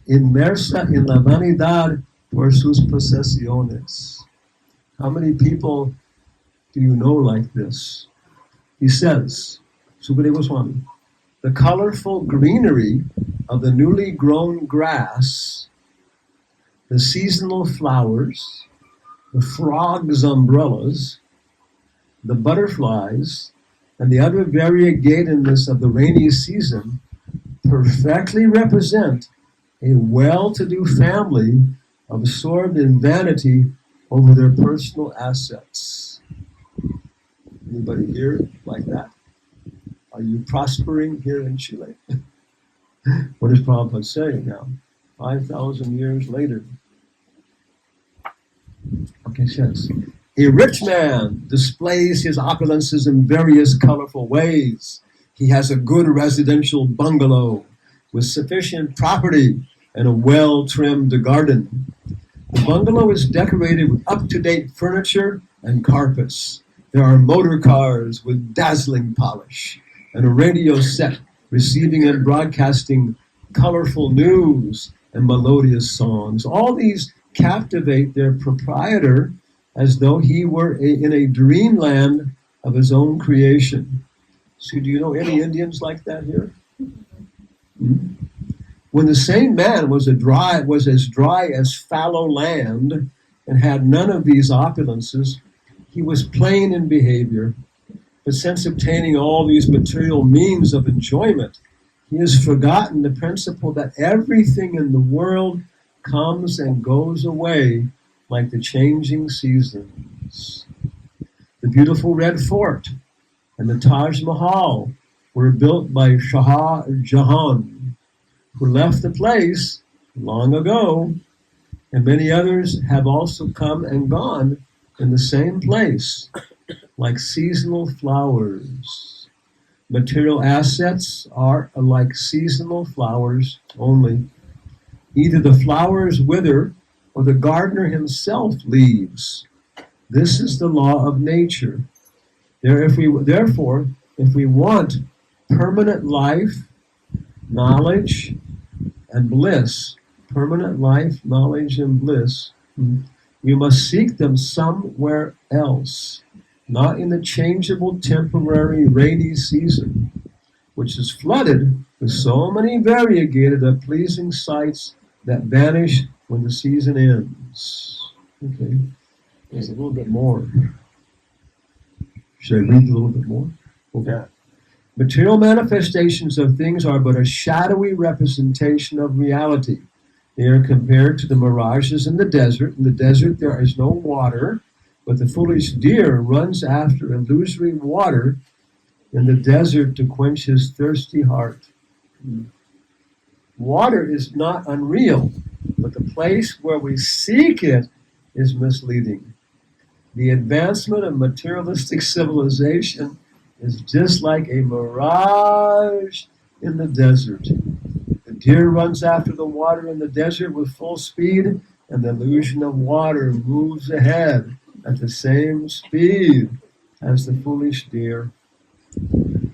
inmersa en la vanidad por sus posesiones. How many people do you know like this? He says, Sukadeva Swami, the colorful greenery of the newly grown grass, the seasonal flowers, the frogs' umbrellas, the butterflies, and the other variegatedness of the rainy season perfectly represent a well-to-do family absorbed in vanity over their personal assets. Anybody here like that? Are you prospering here in Chile? What is Prabhupada saying now? 5,000 years later. Okay, says, a rich man displays his opulences in various colorful ways. He has a good residential bungalow with sufficient property and a well-trimmed garden. The bungalow is decorated with up-to-date furniture and carpets. There are motor cars with dazzling polish and a radio set receiving and broadcasting colorful news and melodious songs. All these captivate their proprietor as though he were in a dreamland of his own creation. So do you know any Indians like that here? Hmm? When the same man was as dry as fallow land and had none of these opulences, he was plain in behavior. But since obtaining all these material means of enjoyment, he has forgotten the principle that everything in the world comes and goes away like the changing seasons. The beautiful Red Fort and the Taj Mahal were built by Shah Jahan, who left the place long ago, and many others have also come and gone in the same place, like seasonal flowers. Material assets are like seasonal flowers only. Either the flowers wither or the gardener himself leaves. This is the law of nature. Therefore, if we want permanent life, knowledge, and bliss, permanent life, knowledge, and bliss, we must seek them somewhere else, not in the changeable, temporary, rainy season, which is flooded with so many variegated and pleasing sights that vanish when the season ends. Okay, there's a little bit more. Should I read a little bit more? Okay. Yeah. Material manifestations of things are but a shadowy representation of reality. They are compared to the mirages in the desert. In the desert there is no water, but the foolish deer runs after illusory water in the desert to quench his thirsty heart. Water is not unreal, but the place where we seek it is misleading. The advancement of materialistic civilization is just like a mirage in the desert. The deer runs after the water in the desert with full speed, and the illusion of water moves ahead at the same speed as the foolish deer.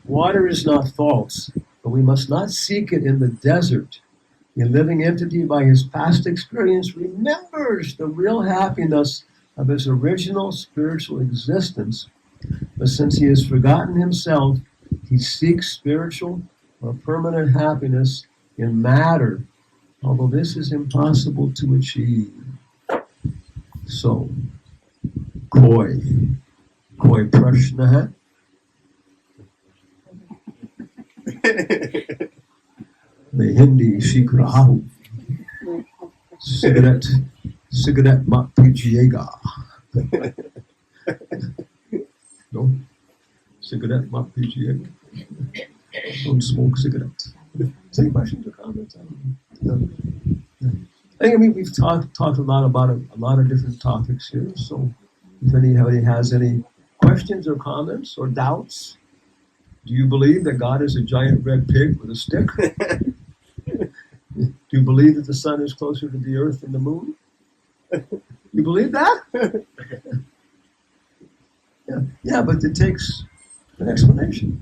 Water is not false, but we must not seek it in the desert. The living entity, by his past experience, remembers the real happiness of his original spiritual existence, but since he has forgotten himself, he seeks spiritual or permanent happiness in matter, although this is impossible to achieve. So, koi prashna hai? मैं हिंदी सीख रहा हूँ. Cigarette मत पीजिएगा. No, cigarette mat pijiyega. Don't smoke cigarettes. Any questions or comments? I mean, we've talked a lot about a lot of different topics here. So, if anybody has any questions or comments or doubts, do you believe that God is a giant red pig with a stick? Do you believe that the sun is closer to the earth than the moon? You believe that? Yeah, but it takes an explanation.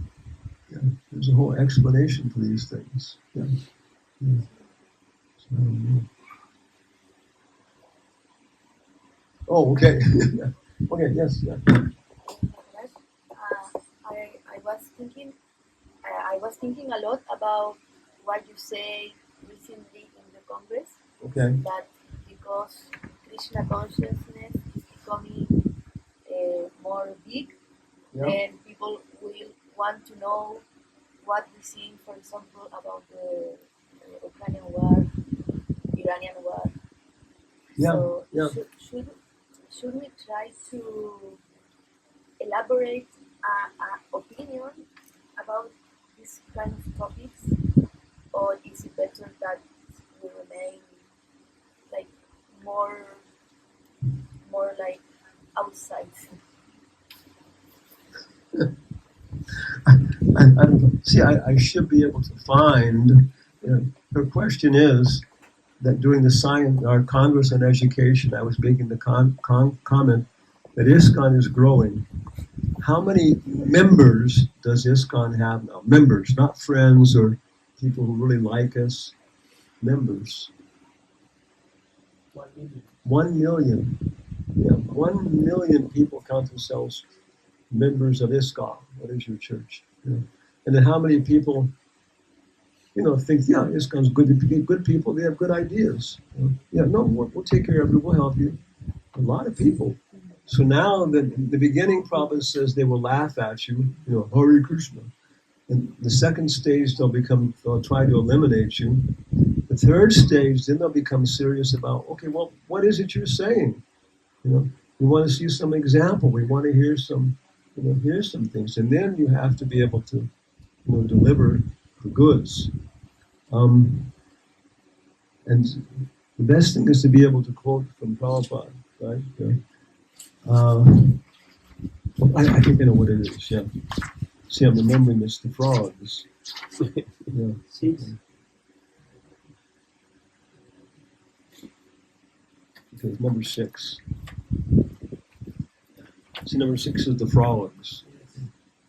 Yeah, there's a whole explanation for these things. Yeah. So, oh, okay. Okay, yes. Yeah. thinking, I was thinking a lot about what you say recently in the Congress, Okay. that because Krishna consciousness is becoming more big, Yeah. then people will want to know what we see, for example, about the Ukrainian war, Iranian war. Yeah, So yeah. should we try to elaborate a opinion about these kind of topics, or is it better that we remain like more like outside? I don't know. See, I should be able to find. Her question is that during the science, our Congress on Education, I was making the comment that ISKCON is growing. How many members does ISKCON have now? Members, not friends or people who really like us. Members. 1 million. 1 million. Yeah, 1 million people count themselves members of ISKCON. What is your church? Yeah. And then how many people, think, yeah, ISKCON's good people. They have good ideas. Yeah, no, we'll take care of you. We'll help you. A lot of people. So now the beginning probably says they will laugh at you, Hare Krishna. And the second stage, they'll try to eliminate you. The third stage, then they'll become serious about, okay, well, what is it you're saying? We want to see some example. We want to hear some things. And then you have to be able to, deliver the goods. And the best thing is to be able to quote from Prabhupada, right? I think I know what it is, yeah. See, I'm remembering this, the frogs. Yeah. 6. Okay, number 6. See, number 6 is the frogs.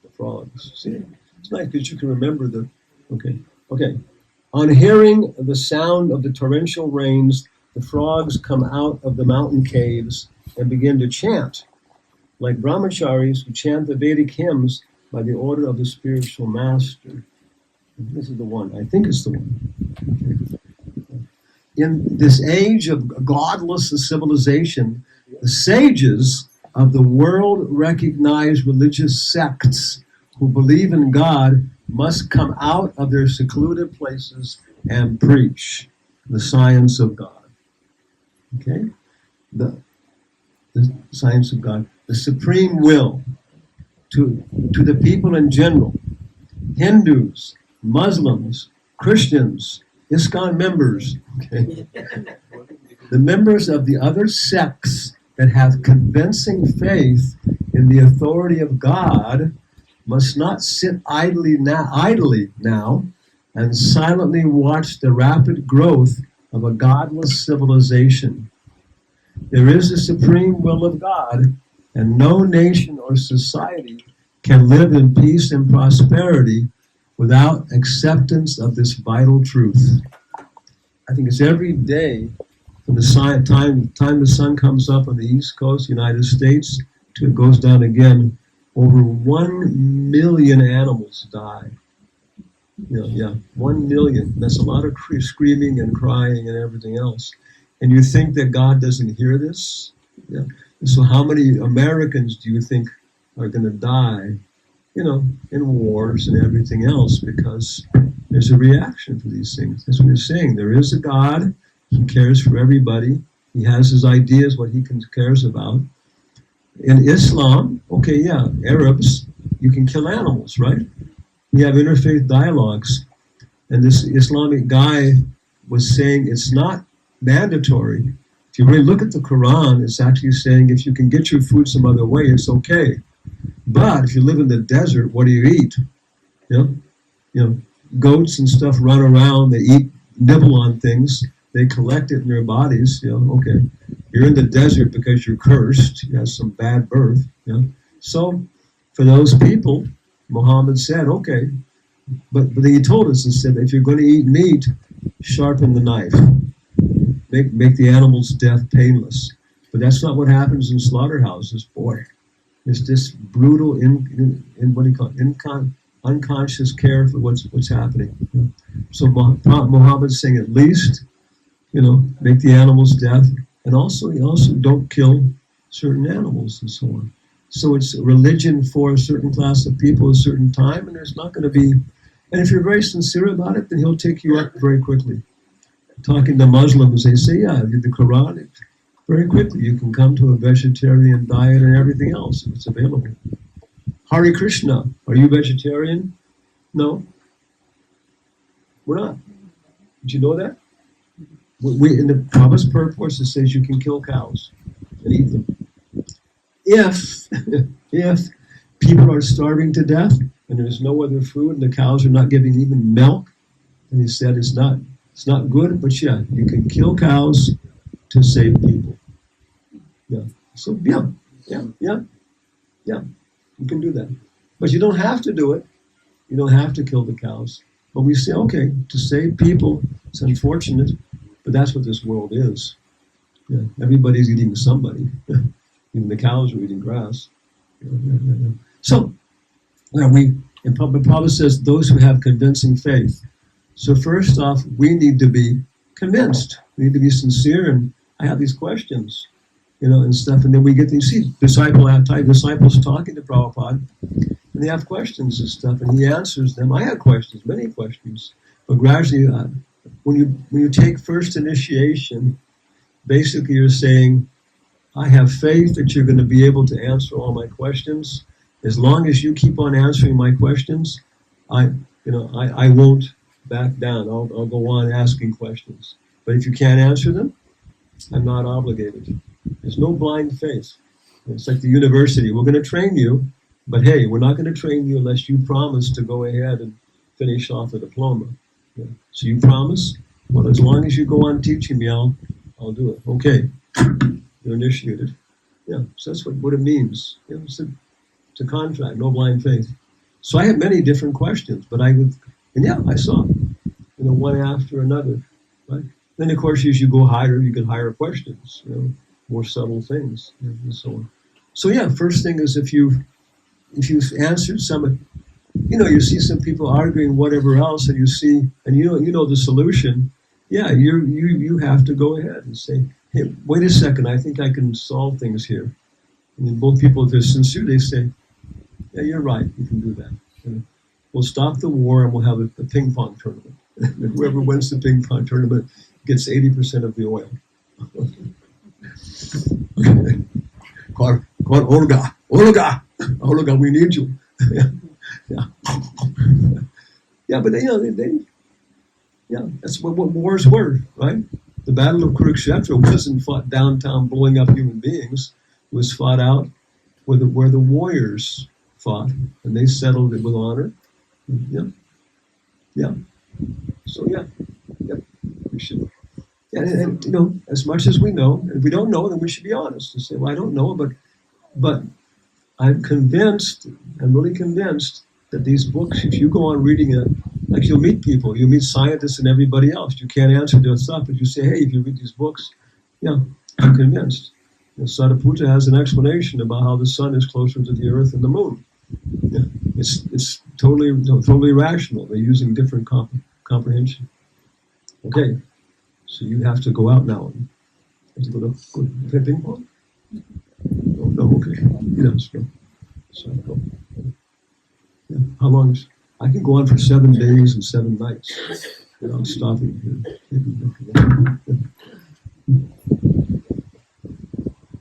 The frogs. See, it's nice because you can remember the. Okay. On hearing the sound of the torrential rains, the frogs come out of the mountain caves and begin to chant, like brahmacharis who chant the Vedic hymns by the order of the spiritual master. This is the one. I think it's the one. In this age of godless civilization, the sages of the world recognized religious sects who believe in God must come out of their secluded places and preach the science of God. Okay? The science of God. The supreme will to the people in general. Hindus, Muslims, Christians, ISKCON members. Okay? The members of the other sects that have convincing faith in the authority of God must not sit idly now and silently watch the rapid growth of a godless civilization. There is a supreme will of God, and no nation or society can live in peace and prosperity without acceptance of this vital truth. I think it's every day from the time the sun comes up on the East Coast, United States, till it goes down again, over 1 million animals die. 1 million. That's a lot of screaming and crying and everything else. And you think that God doesn't hear this? Yeah. So how many Americans do you think are going to die, in wars and everything else, because there's a reaction to these things. That's what he's saying. There is a God. He cares for everybody. He has his ideas, what he cares about. In Islam, Arabs, you can kill animals, right? You have interfaith dialogues. And this Islamic guy was saying it's not mandatory. If you really look at the Quran, it's actually saying if you can get your food some other way, it's okay. But if you live in the desert, what do you eat? Goats and stuff run around, they nibble on things, they collect it in their bodies, okay. You're in the desert because you're cursed, you have some bad birth, So for those people, Muhammad said, okay, but he told us, he said, if you're going to eat meat, sharpen the knife. Make the animal's death painless. But that's not what happens in slaughterhouses, boy. It's just brutal, what do you call it? unconscious care for what's happening. So Muhammad's saying at least, make the animals deaf, and also don't kill certain animals and so on. So it's a religion for a certain class of people at a certain time, and there's not going to be. And if you're very sincere about it, then he'll take you up very quickly. Talking to Muslims, they say, yeah, the Quran, very quickly you can come to a vegetarian diet and everything else if it's available. Hare Krishna, are you vegetarian? No, we're not. Did you know that? We in the Prabhupada's purpose it says you can kill cows and eat them. If people are starving to death and there's no other food and the cows are not giving even milk, and he said it's not good, but yeah, you can kill cows to save people. Yeah. So yeah, you can do that. But you don't have to do it. You don't have to kill the cows. But we say, okay, to save people, it's unfortunate, but that's what this world is. Yeah. Everybody's eating somebody. Even the cows are eating grass. Yeah. So, and Prabhupada says those who have convincing faith. So first off, we need to be convinced. We need to be sincere, and I have these questions, and stuff. And then we get to see disciples talking to Prabhupada, and they have questions and stuff, and he answers them. I have questions, many questions. But gradually, when you take first initiation, basically you're saying, I have faith that you're going to be able to answer all my questions. As long as you keep on answering my questions, I won't back down. I'll go on asking questions. But if you can't answer them, I'm not obligated. There's no blind faith. It's like the university. We're going to train you, but hey, we're not going to train you unless you promise to go ahead and finish off a diploma. Yeah. So you promise? Well, as long as you go on teaching me, I'll do it. Okay. You're initiated. Yeah, so that's what it means. It's a contract, no blind faith. So I had many different questions, but I saw, one after another, right? Then of course, as you go higher, you get higher questions, more subtle things, and so on. So yeah, first thing is if you've answered some, you see some people arguing whatever else, and you know the solution. Yeah, you have to go ahead and say, hey, wait a second, I think I can solve things here. And then both people, if they're sincere, they say, yeah, you're right, you can do that. We'll stop the war and we'll have a ping pong tournament. And whoever wins the ping pong tournament gets 80% of the oil. Call Olga, we need you. Yeah, but that's what wars were, right? The Battle of Kurukshetra wasn't fought downtown blowing up human beings. It was fought out where the warriors fought, and they settled it with honor. Yeah. So we should. And as much as we know, and if we don't know, then we should be honest and say, well, I don't know, but I'm convinced. I'm really convinced that these books, if you go on reading it, like you'll meet people, you'll meet scientists and everybody else. You can't answer their stuff, but you say, hey, if you read these books, I'm convinced. Sariputta has an explanation about how the sun is closer to the earth than the moon. Yeah. It's totally rational. They're using different comprehension. Okay, so you have to go out now and go play ping pong. Oh, no, okay. So go. Yeah. How long is? I can go on for 7 days and 7 nights without stopping.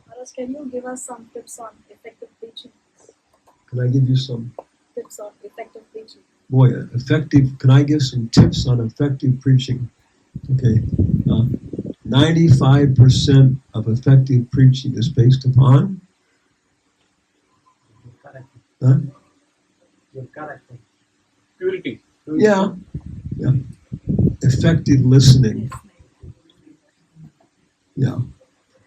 Maharaj, can you give us some tips on effective preaching? Can I give you some tips on effective preaching? Boy, can I give some tips on effective preaching? Okay. 95% of effective preaching is based upon your character. Purity. Yeah. Effective listening. Yeah.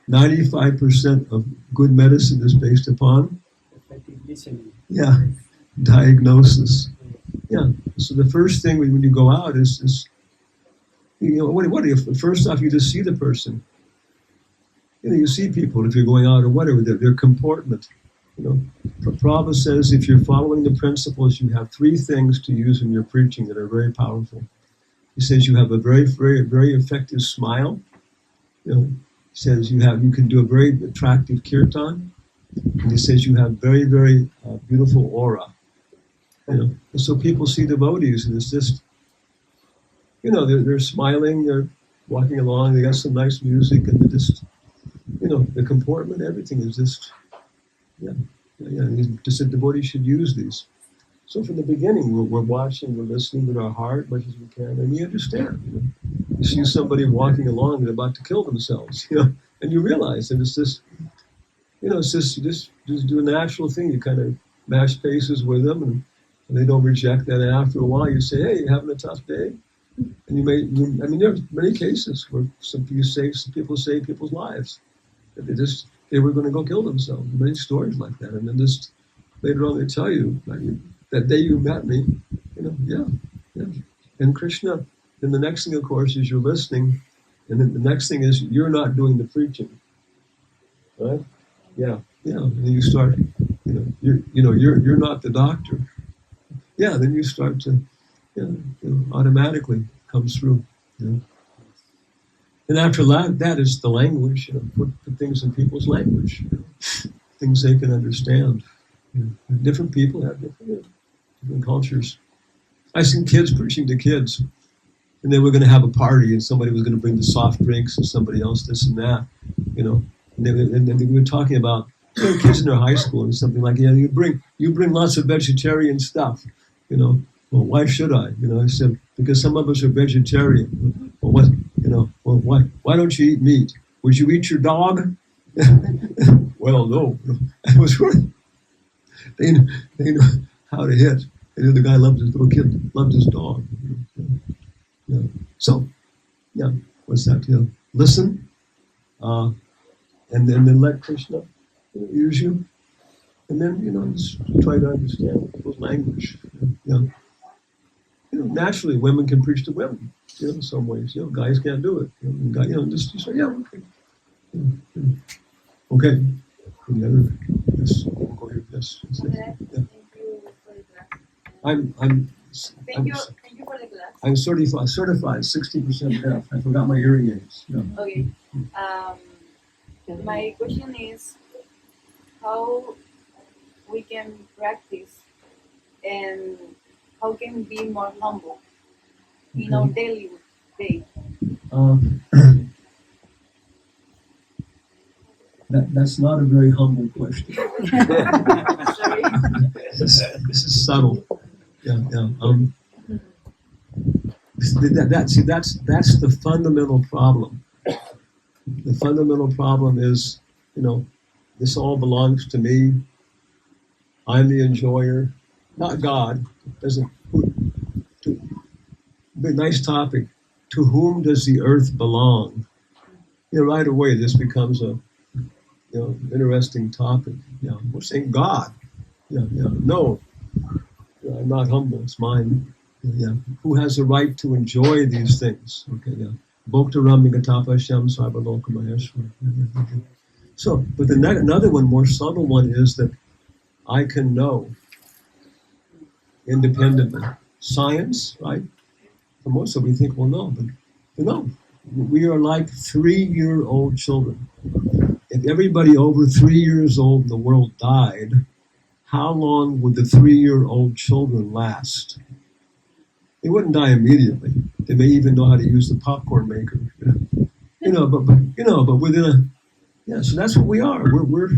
95% of good medicine is based upon Effective listening. Yeah. Diagnosis. Yeah. So the first thing when you go out is what if first off you just see the person. You see people if you're going out or whatever, their comportment. You know, Prabhupada says if you're following the principles, you have three things to use in your preaching that are very powerful. He says you have a very, very, very effective smile. You know, he says you can do a very attractive kirtan, and he says you have very, very beautiful aura. You know, and so people see devotees, and it's just, you know, they're smiling, they're walking along, they got some nice music, and they're just, you know, the comportment, everything is just, yeah. Just a devotee should use these. So from the beginning, we're watching, we're listening with our heart as much as we can, and we understand. You know, you see somebody walking along, they're about to kill themselves, you know, and you realize that it's just, you know, it's just you just do a natural thing. You kind of mash paces with them, and they don't reject that. And after a while, you say, "Hey, you having a tough day?" And I mean, there are many cases where some people save people's lives. They were going to go kill themselves. Many stories like that, and then just later on they tell you, that day you met me, you know, yeah. And Krishna, then the next thing, of course, is you're listening, and then the next thing is you're not doing the preaching, right? Yeah. And then you start, you're not the doctor. Yeah, then you start to, automatically comes through. You know? And after that is the language. You know, put things in people's language, things they can understand. You know, different people have different cultures. I've seen kids preaching to kids, and they were going to have a party, and somebody was going to bring the soft drinks, and somebody else this and that, you know. And they were talking about kids in their high school and something like, yeah, you bring lots of vegetarian stuff, you know. Well, why should I? You know, I said, because some of us are vegetarian. Well, what? You know, well, why don't you eat meat? Would you eat your dog? Well, no. It was really, they know how to hit. They knew the guy loved his little kid, loved his dog. You know. So, yeah, what's that? You know, listen, and then let Krishna use you, and then just try to understand people's language. Naturally, women can preach to women. In some ways, guys can't do it. Just say, yeah, okay. Okay. Any other? Yes. We'll go here. Yes. Okay. Yeah. Thank you for the class. Thank you for the class. I'm certified 60% deaf. I forgot my hearing aids. Yeah. Okay. My question is how we can practice and how can we be more humble in our daily day? That's not a very humble question. Sorry. This is subtle. Yeah. That's the fundamental problem. The fundamental problem is, this all belongs to me. I'm the enjoyer, not God. Nice topic. To whom does the earth belong? Right away this becomes a interesting topic. We're saying God. No, I'm not humble. It's mine. Who has the right to enjoy these things? Okay. Bhoktaram Nigatapashyam Sarvaloka Maheshwar. So, but another one, more subtle one, is that I can know independently. Science, right? For most of us, we think, well, no, but no. We are like 3-year-old children. If everybody over 3 years old in the world died, how long would the 3-year-old children last? They wouldn't die immediately. They may even know how to use the popcorn maker. But within so that's what we are. We're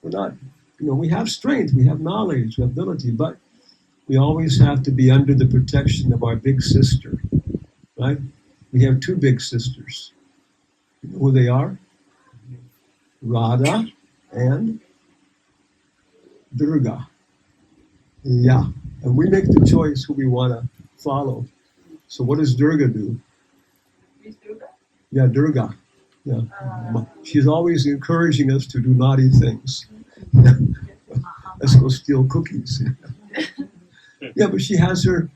not, we have strength, we have knowledge, we have ability, but we always have to be under the protection of our big sister, right? We have 2 big sisters. You know who they are? Radha and Durga. Yeah. And we make the choice who we want to follow. So what does Durga do? Miss Durga? Yeah, Durga. Yeah. She's always encouraging us to do naughty things. Let's go steal cookies. Yeah, but she has her,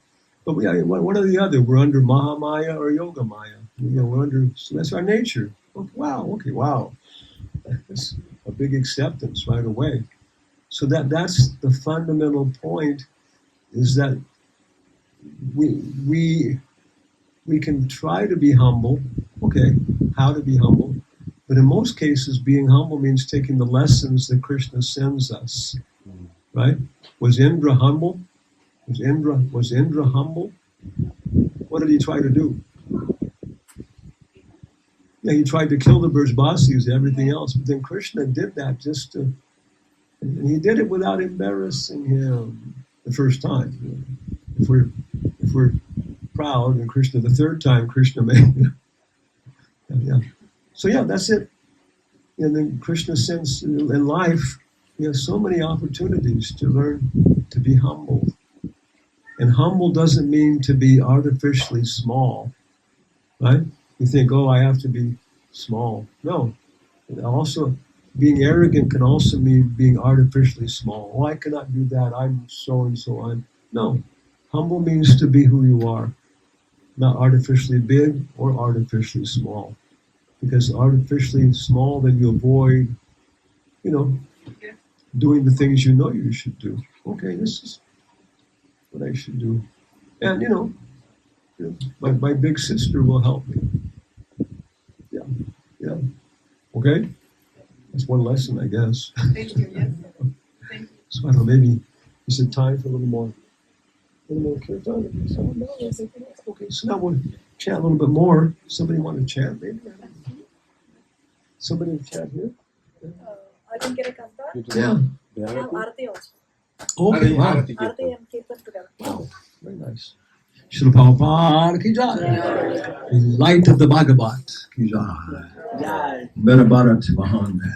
but one or the other. We're under Mahamaya or Yoga Maya. We're under, so that's our nature. Wow, okay, wow. That's a big acceptance right away. So that's the fundamental point, is that we can try to be humble. Okay, how to be humble? But in most cases, being humble means taking the lessons that Krishna sends us. Right? Was Indra humble? Was Indra humble? What did he try to do? Yeah, he tried to kill the Brajbasis and everything else, but then Krishna did that and he did it without embarrassing him the first time. If we're proud, and Krishna the third time, Krishna made. Yeah. So yeah, that's it. And then Krishna sends in life. We have so many opportunities to learn to be humble. And humble doesn't mean to be artificially small, right? You think, oh, I have to be small. No. Also, being arrogant can also mean being artificially small. Oh, I cannot do that. I'm so and so. No. Humble means to be who you are, not artificially big or artificially small. Because artificially small, then you avoid, doing the things you know you should do. Okay, this is what I should do. And, my big sister will help me. Yeah. Okay? That's one lesson, I guess. Thank you. Yes. Thank you. So I don't know, maybe is it time for a little more kirtan? Someone knows? Okay, so now we'll chant a little bit more. Somebody want to chant, maybe? Somebody chant here? I can get a cantar. Yeah. And Arti also. Okay, wow. Arti and Kirtan together. Wow, very nice. Srila Prabhupada ki jai. Light of the Bhagavat ki jai. Mera Bharat Mahan hai.